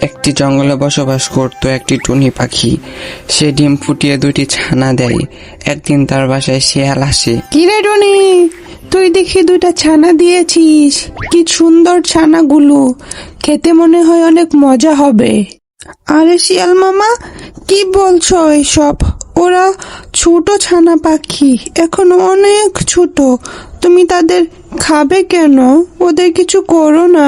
একটি জঙ্গলে বসবাস করত একটি টুনি পাখি। সে ডিম ফুটিয়ে 2টি ছানা দেয়। একদিন তার বাসায় শিয়াল আসে। কিরে টুনি, তুই দেখি 2টা ছানা দিয়েছিস। কি সুন্দর ছানাগুলো, খেতে মনে হয় অনেক মজা হবে। আরে শিয়াল মামা, কি বলছো এসব? ওরা ছোট ছানা পাখি, এখনো অনেক ছোট। তুমি তাদের খাবে কেন? ওদের কিছু করো না।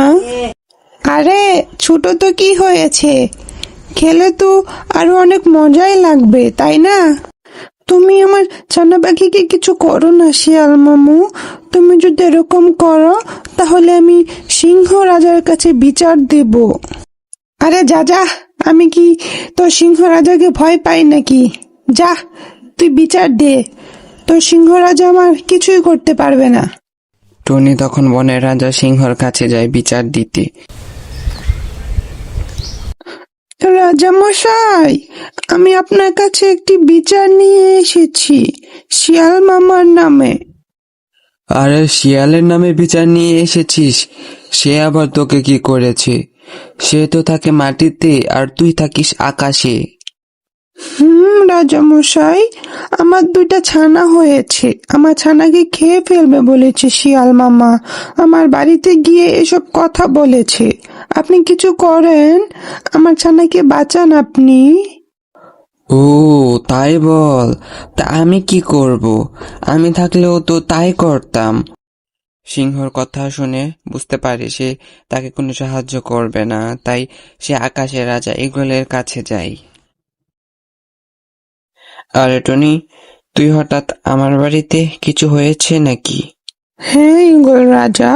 আরে ছোট তো কি হয়েছে, খেলে তো আরো অনেক মজাই লাগবে, তাই না? তুমি আমার ছানা পাখিকে কিছু করো না শিয়াল মামু। তুমি যদি এরকম করো তাহলে আমি সিংহ রাজার কাছে বিচার দেব। আরে যা যা, আমি কি তোর সিংহ রাজাকে ভয় পাই নাকি? যা, তুই বিচার দে। তোর সিংহ রাজা আমার কিছুই করতে পারবে না। টুনি তখন বনের রাজা সিংহর কাছে যায় বিচার দিতে। রাজা মশাই, আমি আপনার কাছে একটি বিচার নিয়ে এসেছি শিয়াল মামার নামে। আরে শিয়ালের নামে বিচার নিয়ে এসেছিস? সে আবার তোকে কি করেছে? সে তো থাকে মাটিতে আর তুই থাকিস আকাশে। রাজা মশাই, আমার 2টা ছানা হয়েছে। আমার ছানাকে খেয়ে ফেলবে বলেছে শিয়াল মামা। আমার বাড়িতে গিয়ে এসব কথা বলেছে। আপনি কিছু করেন, আমার ছানাকে বাঁচান আপনি। ও তাই বল, তা আমি কি করব? আমি থাকলেও তো তাই করতাম। সিংহর কথা শুনে বুঝতে পারে সে তাকে কোনো সাহায্য করবে না, তাই সে আকাশের রাজা ঈগলের কাছে যায়। আরে টনি, তুই হঠাৎ আমার বাড়িতে, কিছু হয়েছে নাকি? হ্যাঁ ঈগল রাজা,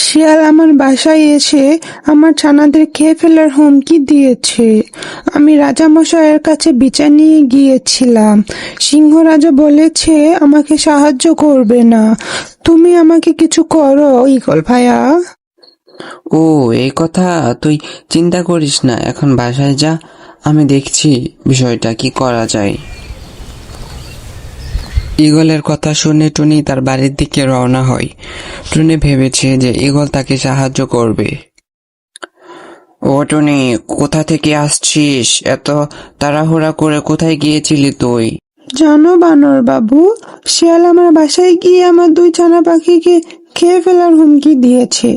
শিয়াল আমার বাসায় এসে আমার ছানাদের খেয়ে ফেলার হুমকি দিয়েছে। আমি রাজা মশাইয়ের কাছে বিচার নিয়ে গিয়েছিলাম। সিংহ রাজা বলেছে আমাকে সাহায্য করবে না। তুমি আমাকে কিছু করো ঈগল ভাইয়া। ও এই কথা, তুই চিন্তা করিস না, এখন বাসায় যা, আমি দেখছি বিষয়টা কি করা যায়। ঈগলের কথা শুনে টুনি তার বাড়ির দিকে রওনা হয়। টুনি ভেবেছে যে ঈগল তাকে সাহায্য করবে। ও টুনি, কোথা থেকে আসছিস? এত তাড়াহুড়া করে কোথায় গিয়েছিলি তুই? জানো বানর বাবু, শিয়াল আমার বাসায় গিয়ে আমার 2 ছানা পাখিকে খেয়ে ফেলার হুমকি দিয়েছে।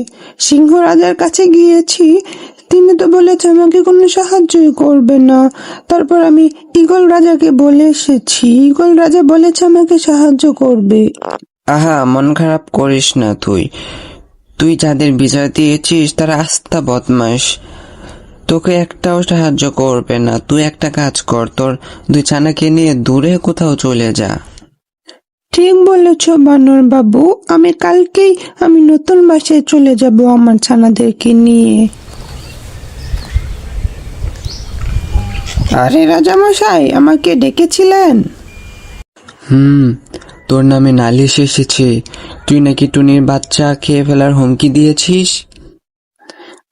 সিংহ রাজার কাছে গিয়েছি, তিনি তো বলেছে আমাকে কোনো সাহায্যই করবে না। তারপর আমি ঈগল রাজাকে বলে এসেছি, ঈগল রাজা বলেছে আমাকে সাহায্য করবে। আহা, মন খারাপ করিস না। তুই তুই যাদের বিচার দিয়েছিস তারা আস্তা বদমাশ, তোকে একটাও সাহায্য করবে না। তুই একটা কাজ কর, তোর 2 ছানাকে নিয়ে দূরে কোথাও চলে যা। ঠিক বলেছ বানর বাবু, কালকেই আমি নতুন বাসায় চলে যাব আমার ছানাদেরকে নিয়ে। আরে রাজামশাই, আমাকে ডেকেছিলেন? তোর নামে নালিশ এসেছে। তুই নাকি টুনির বাচ্চা খেয়ে ফেলার হুমকি দিয়েছিস।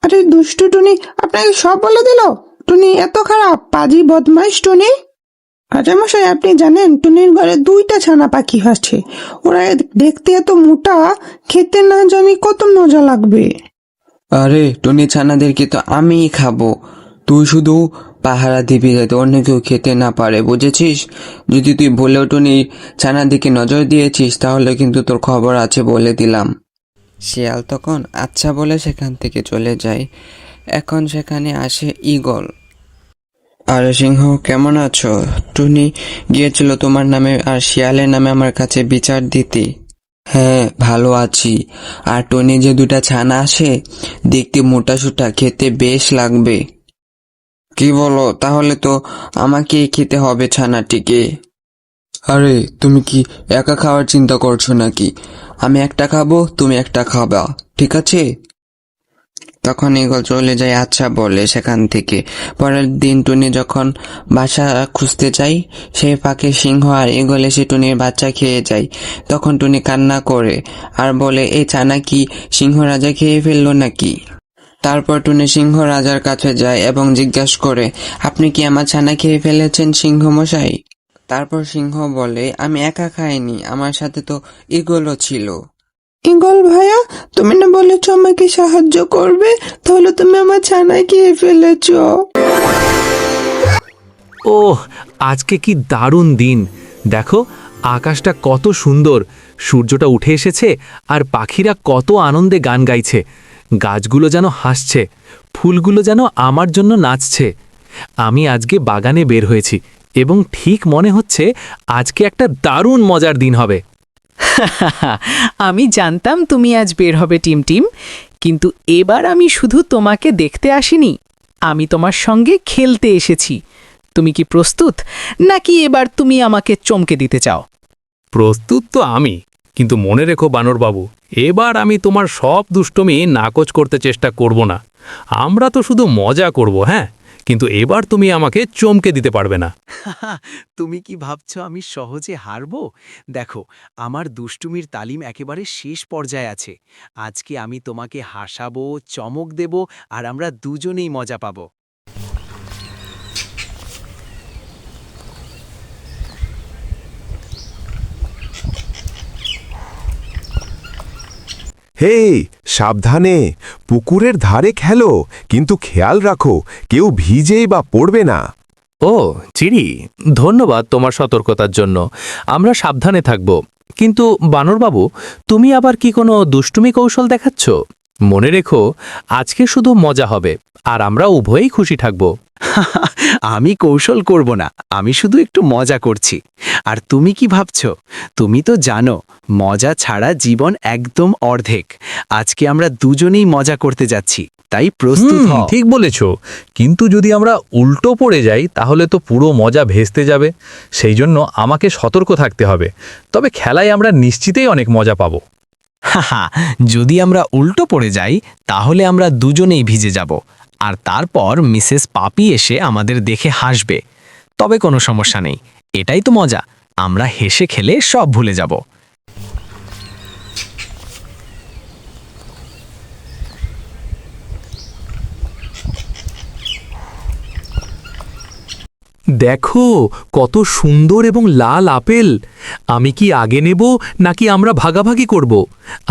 আরে দুষ্টু টুনি আপনাকে সব বলে দিল। টুনি এত খারাপ, পাজি বদমাইশ টুনি। রাজামশাই, আপনি জানেন টুনির ঘরে 2টা ছানা পাখি আছে। ওরা দেখতে এত মোটা, খেতে না জানি কত মজা লাগবে। আরে টুনি ছানাদেরকে তো আমিই খাবো। তুই শুধু পাহারা দিবি যাতে অন্য কেউ খেতে না পারে, বুঝেছিস? যদি তুই বলেও টুনি ছানার দিকে নজর দিয়েছিস তাহলে কিন্তু তোর খবর আছে, বলে দিলাম। শিয়াল তখন আচ্ছা বলে সেখান থেকে চলে যায়। এখন সেখানে আসে ঈগল। আরে সিংহ, কেমন আছো? টুনি গিয়েছিল তোমার নামে আর শিয়ালের নামে আমার কাছে বিচার দিতে। হ্যাঁ, ভালো আছি। আর টনি যে 2টা ছানা আসে, দেখতে মোটা সোটা, খেতে বেশ লাগবে। কি বলো? তাহলে তো আমাকেই খেতে হবে ছানাটিকে। আরে তুমি কি একা খাওয়ার চিন্তা করছো নাকি? আমি একটা খাবো, তুমি একটা খাবা, ঠিক আছে? তখন ঈগল চলে যায় আচ্ছা বলে সেখান থেকে। পরের দিন টুনি যখন বাসা খুঁজতে যায়, সেই ফাঁকে সিংহ আর ঈগল এসে টুনির বাচ্চা খেয়ে যায়। তখন টুনি কান্না করে আর বলে, এই ছানা কি সিংহ রাজা খেয়ে ফেললো নাকি? তারপর টুনি সিংহ রাজার কাছে যায় এবং জিজ্ঞাসা করে, আপনি কি আমার ছানা খেয়ে ফেলেছেন সিংহ মশাই? তারপর সিংহ বলে, আমি একা খাইনি, আমার সাথে তো ঈগলও ছিল। ইগল ভাইয়া, তুমি না বলেছো আমাকে সাহায্য করবে, তাহলে তুমি আমার ছানা খেয়ে ফেলেছো। ওহ, আজকে কি দারুণ দিন! দেখো, আকাশটা কত সুন্দর, সূর্যটা উঠে এসেছে আর পাখিরা কত আনন্দে গান গাইছে। গাছগুলো যেন হাসছে, ফুলগুলো যেন আমার জন্য নাচছে। আমি আজকে বাগানে বের হয়েছি এবং ঠিক মনে হচ্ছে আজকে একটা দারুণ মজার দিন হবে। আমি জানতাম তুমি আজ বের হবে টিম, কিন্তু এবার আমি শুধু তোমাকে দেখতে আসিনি, আমি তোমার সঙ্গে খেলতে এসেছি। তুমি কি প্রস্তুত, নাকি এবার তুমি আমাকে চমকে দিতে চাও? প্রস্তুত তো আমি, কিন্তু মনে রেখো বানরবাবু, এবার আমি তোমার সব দুষ্টমি নাকচ করতে চেষ্টা করব না। আমরা তো শুধু মজা করব, হ্যাঁ, কিন্তু এবার তুমি আমাকে চমকে দিতে পারবে না। তুমি কি ভাবছো আমি সহজে হারবো? দেখো, আমার দুষ্টুমির তালিম একেবারে শেষ পর্যায়ে আছে। আজকে আমি তোমাকে হাসাবো, চমক দেব, আর আমরা দুজনেই মজা পাবো। হে, সাবধানে, পুকুরের ধারে খেলো, কিন্তু খেয়াল রাখো কেউ ভিজেই বা পড়বে না। ও চিড়ি, ধন্যবাদ তোমার সতর্কতার জন্য। আমরা সাবধানে থাকব। কিন্তু বানরবাবু, তুমি আবার কি কোনো দুষ্টুমি কৌশল দেখাচ্ছ? মনে রেখো, আজকে শুধু মজা হবে আর আমরা উভয়েই খুশি থাকব। আমি কৌশল করব না, আমি শুধু একটু মজা করছি। আর তুমি কি ভাবছো? তুমি তো জানো, মজা ছাড়া জীবন একদম অর্ধেক। আজকে আমরা দুজনেই মজা করতে যাচ্ছি, তাই প্রস্তুত হও। ঠিক বলেছ, কিন্তু যদি আমরা উল্টো পড়ে যাই তাহলে তো পুরো মজা ভেস্তে যাবে। সেই জন্য আমাকে সতর্ক থাকতে হবে। তবে খেলায় আমরা নিশ্চিতই অনেক মজা পাবো। হাহা, যদি আমরা উল্টো পড়ে যাই তাহলে আমরা দুজনেই ভিজে যাব, আর তারপর মিসেস পাপি এসে আমাদের দেখে হাসবে। তবে কোনো সমস্যা নেই, এটাই তো মজা, আমরা হেসে খেলে সব ভুলে যাব। দেখো, কত সুন্দর এবং লাল আপেল। আমি কি আগে নেব নাকি আমরা ভাগাভাগি করব?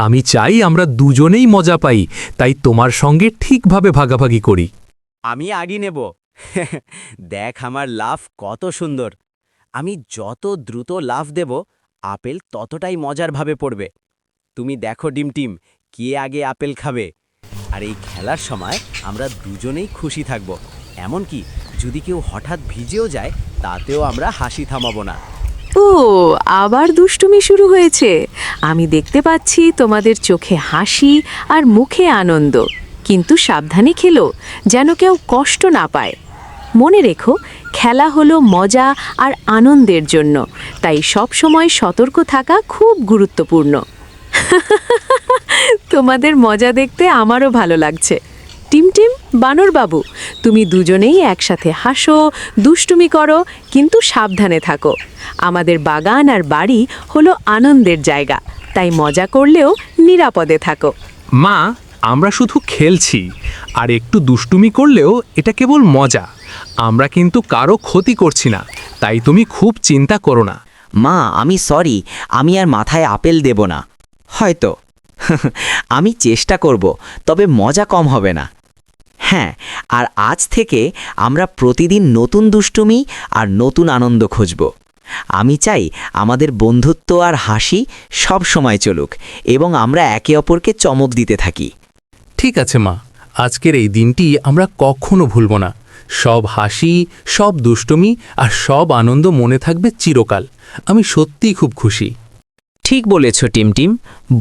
আমি চাই আমরা দুজনেই মজা পাই, তাই তোমার সঙ্গে ঠিকভাবে ভাগাভাগি করি। আমি আগে নেব। দেখ আমার লাফ কত সুন্দর। আমি যত দ্রুত লাফ দেব, আপেল ততটাই মজারভাবে পড়বে। তুমি দেখো টিম, কে আগে আপেল খাবে। আর এই খেলার সময় আমরা দুজনেই খুশি থাকব। এমনকি যদি কেউ হঠাৎ ভিজেও যায়, তাতেও আমরা হাসি থামাবো না। ও, আবার দুষ্টুমি শুরু হয়েছে। আমি দেখতে পাচ্ছি তোমাদের চোখে হাসি আর মুখে আনন্দ। কিন্তু সাবধানে খেলো, যেন কেউ কষ্ট না পায়। মনে রেখো, খেলা হলো মজা আর আনন্দের জন্য, তাই সব সময় সতর্ক থাকা খুব গুরুত্বপূর্ণ। তোমাদের মজা দেখতে আমারও ভালো লাগছে। টিম, বানরবাবু, তুমি দুজনেই একসাথে হাসো, দুষ্টুমি করো, কিন্তু সাবধানে থাকো। আমাদের বাগান আর বাড়ি হলো আনন্দের জায়গা, তাই মজা করলেও নিরাপদে থাকো। মা, আমরা শুধু খেলছি, আর একটু দুষ্টুমি করলেও এটা কেবল মজা। আমরা কিন্তু কারো ক্ষতি করছি না, তাই তুমি খুব চিন্তা করো না। মা, আমি সরি, আমি আর মাথায় আপেল দেব না। হয়তো আমি চেষ্টা করব, তবে মজা কম হবে না। হ্যাঁ, আর আজ থেকে আমরা প্রতিদিন নতুন দুষ্টুমি আর নতুন আনন্দ খুঁজব। আমি চাই আমাদের বন্ধুত্ব আর হাসি সব সময় চলুক, এবং আমরা একে অপরকে চমক দিতে থাকি। ঠিক আছে মা, আজকের এই দিনটি আমরা কখনো ভুলব না। সব হাসি, সব দুষ্টুমি আর সব আনন্দ মনে থাকবে চিরকাল। আমি সত্যিই খুব খুশি। ঠিক বলেছ টিম,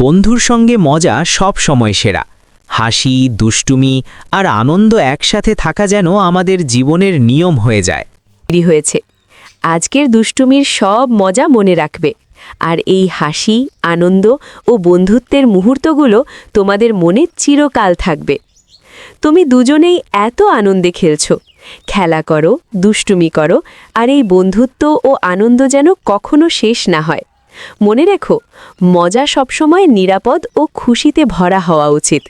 বন্ধুর সঙ্গে মজা সব সময় সেরা। হাসি, দুষ্টুমি আর আনন্দ একসাথে থাকা যেন আমাদের জীবনের নিয়ম হয়ে যায়। দেরি হয়েছে। আজকের দুষ্টুমির সব মজা মনে রাখবে, আর এই হাসি, আনন্দ ও বন্ধুত্বের মুহূর্তগুলো তোমাদের মনে চিরকাল থাকবে। তুমি দুজনেই এত আনন্দে খেলছো, খেলা করো, দুষ্টুমি করো, আর এই বন্ধুত্ব ও আনন্দ যেন কখনো শেষ না হয়। মনে রেখো, মজা সবসময় নিরাপদ ও খুশিতে ভরা হওয়া উচিত।